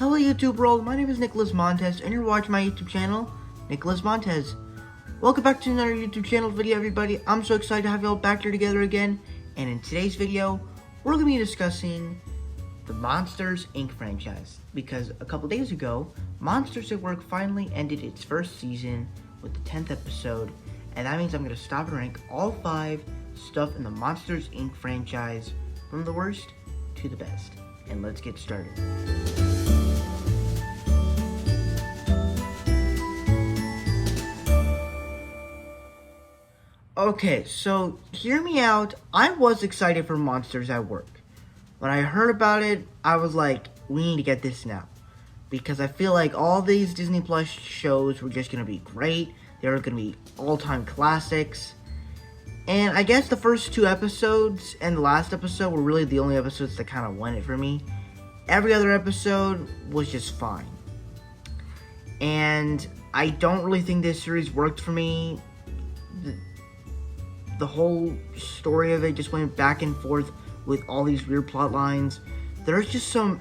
Hello YouTube world, my name is Nicholas Montez and you're watching my YouTube channel, Nicholas Montez. Welcome back to another YouTube channel video everybody. I'm so excited to have y'all back here together again, and in today's video, we're going to be discussing the Monsters, Inc. franchise. Because a couple days ago, Monsters at Work finally ended its first season with the 10th episode, and that means I'm going to stop and rank all 5 stuff in the Monsters, Inc. franchise from the worst to the best. And let's get started. Okay, so hear me out. I was excited for Monsters at Work. When I heard about it, I was like, we need to get this now. Because I feel like all these Disney Plus shows were just going to be great. They were going to be all-time classics. And I guess the first 2 episodes and the last episode were really the only episodes that kind of won it for me. Every other episode was just fine. And I don't really think this series worked for me. The whole story of it just went back and forth with all these weird plot lines. There's just some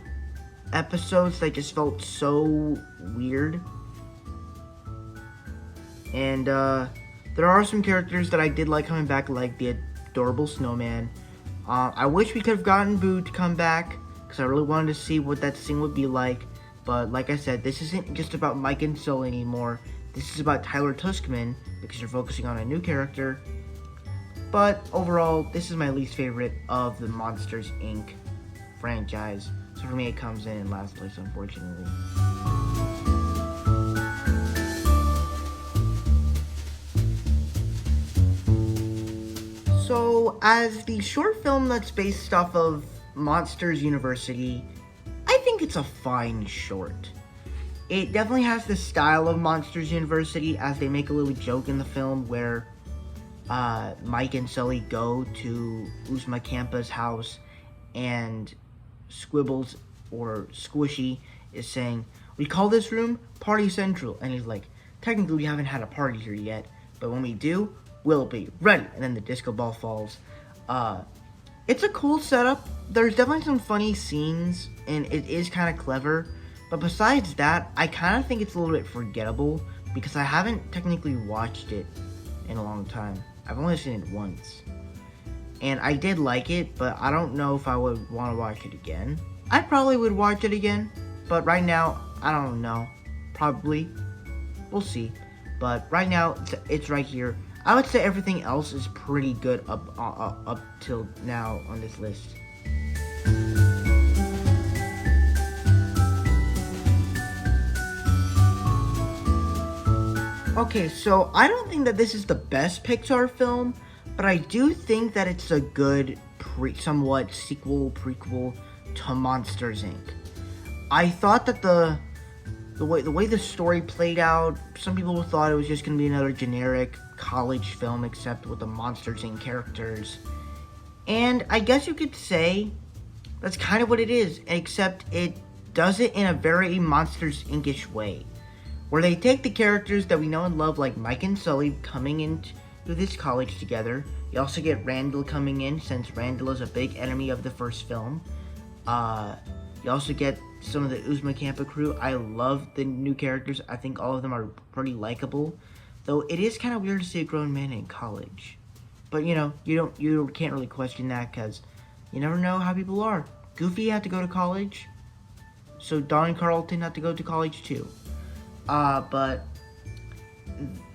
episodes that just felt so weird. And there are some characters that I did like coming back, like the adorable snowman. I wish we could have gotten Boo to come back, because I really wanted to see what that scene would be like. But like I said, this isn't just about Mike and Sully anymore. This is about Tyler Tuskman, because you're focusing on a new character. But overall, this is my least favorite of the Monsters, Inc. franchise. So for me, it comes in last place, unfortunately. So, as the short film that's based off of Monsters University, I think it's a fine short. It definitely has the style of Monsters University, as they make a little joke in the film where Mike and Sully go to Uzma Campa's house, and Squibbles, or Squishy, is saying, we call this room Party Central, and he's like, technically we haven't had a party here yet, but when we do, we'll be ready. And then the disco ball falls. It's a cool setup. There's definitely some funny scenes, and it is kind of clever, but besides that, I kind of think it's a little bit forgettable, because I haven't technically watched it in a long time. I've only seen it once. And I did like it, but I don't know if I would want to watch it again. I probably would watch it again, but right now, I don't know. Probably. We'll see. But right now, it's right here. I would say everything else is pretty good up till now on this list. Okay, so I don't think that this is the best Pixar film, but I do think that it's a good somewhat prequel to Monsters, Inc. I thought that the way the story played out, some people thought it was just going to be another generic college film except with the Monsters, Inc. characters. And I guess you could say that's kind of what it is, except it does it in a very Monsters, Inc.-ish way, where they take the characters that we know and love, like Mike and Sully, coming into this college together. You also get Randall coming in, since Randall is a big enemy of the first film. You also get some of the Uzma Campa crew. I love the new characters. I think all of them are pretty likable, though it is kind of weird to see a grown man in college. But you know, you can't really question that, because you never know how people are. Goofy had to go to college, so Don Carlton had to go to college too. But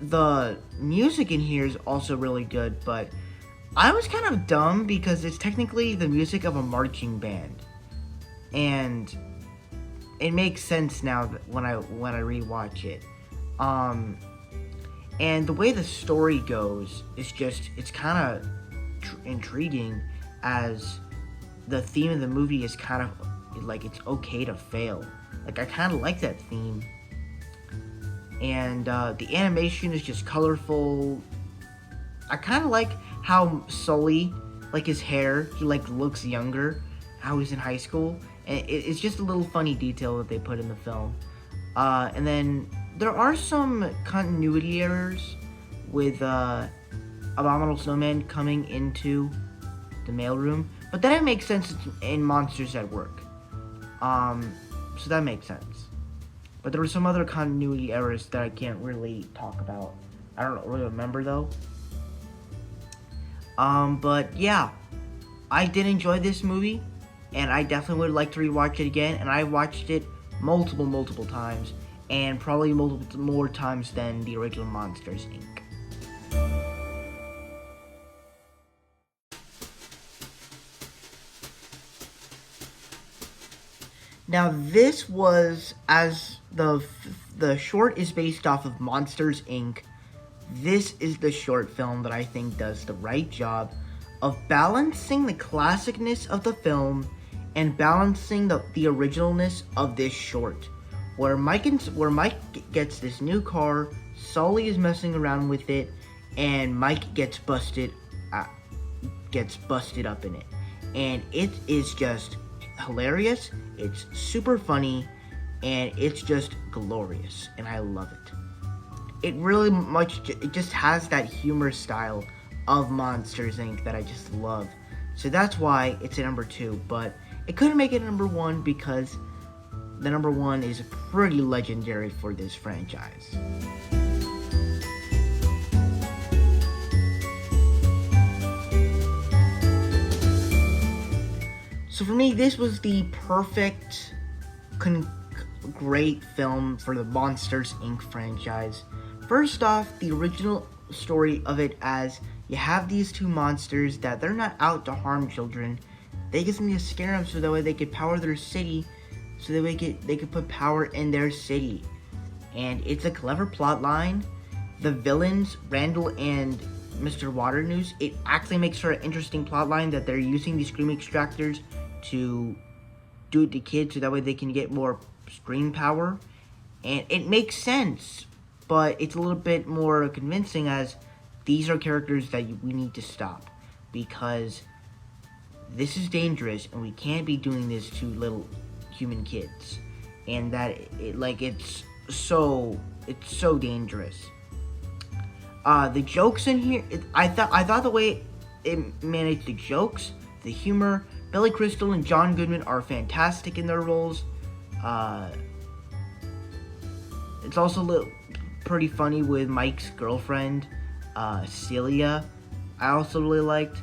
the music in here is also really good, but I was kind of dumb because it's technically the music of a marching band. And it makes sense now that when I rewatch it. And the way the story goes is just, it's kind of intriguing, as the theme of the movie is kind of like it's okay to fail. Like, I kind of like that theme. And the animation is just colorful. I kind of like how Sully, like his hair, he like looks younger, how he's in high school. And it's just a little funny detail that they put in the film. And then there are some continuity errors with Abominable Snowman coming into the mailroom, but that makes sense in Monsters at Work. So that makes sense. But there were some other continuity errors that I can't really talk about. I don't really remember though. But yeah, I did enjoy this movie, and I definitely would like to rewatch it again. And I watched it multiple times, and probably multiple more times than the original Monsters, Inc. Now, this was, as the short is based off of Monsters, Inc., this is the short film that I think does the right job of balancing the classicness of the film and balancing the originalness of this short. Where Mike gets this new car, Sully is messing around with it, and Mike gets busted up in it. And it is just hilarious, it's super funny, and it's just glorious, and I love it. It just has that humor style of Monsters, Inc. that I just love. So that's why it's at number 2, but it couldn't make it number 1 because the number 1 is pretty legendary for this franchise. So for me, this was the perfect, great film for the Monsters, Inc. franchise. First off, the original story of it, as you have these two monsters that they're not out to harm children. They just need to scare them so that way they could power their city, so that they could put power in their city. And it's a clever plot line. The villains, Randall and Mr. Waternoose, it actually makes for an interesting plot line that they're using these scream extractors to do it to kids so that way they can get more screen power. And it makes sense, but it's a little bit more convincing, as these are characters that we need to stop, because this is dangerous and we can't be doing this to little human kids. And that it's so dangerous. The jokes in here, I thought the way it managed the jokes, the humor, Billy Crystal and John Goodman are fantastic in their roles. It's also pretty funny with Mike's girlfriend, Celia. I also really liked.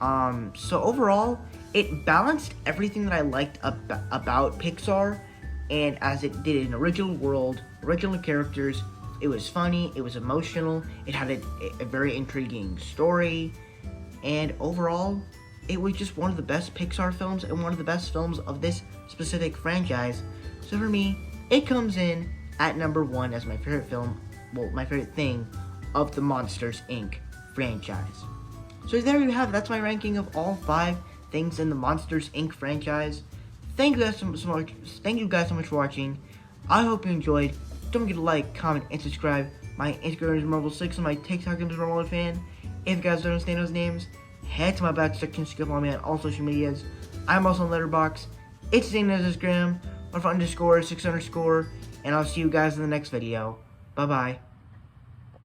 So overall, it balanced everything that I liked about Pixar, and as it did an original world, original characters. It was funny, it was emotional, it had a very intriguing story, and overall, it was just one of the best Pixar films and one of the best films of this specific franchise. So for me, it comes in at number 1 as my favorite film, well, my favorite thing of the Monsters, Inc. franchise. So there you have it. That's my ranking of all 5 things in the Monsters, Inc. franchise. Thank you guys so much for watching. I hope you enjoyed. Don't forget to like, comment, and subscribe. My Instagram is Marvel6 and my TikTok is MarvelFan. If you guys don't understand those names, head to my back section to follow me on all social medias. I'm also on Letterboxd. It's the same as Instagram, _6_, and I'll see you guys in the next video. Bye bye.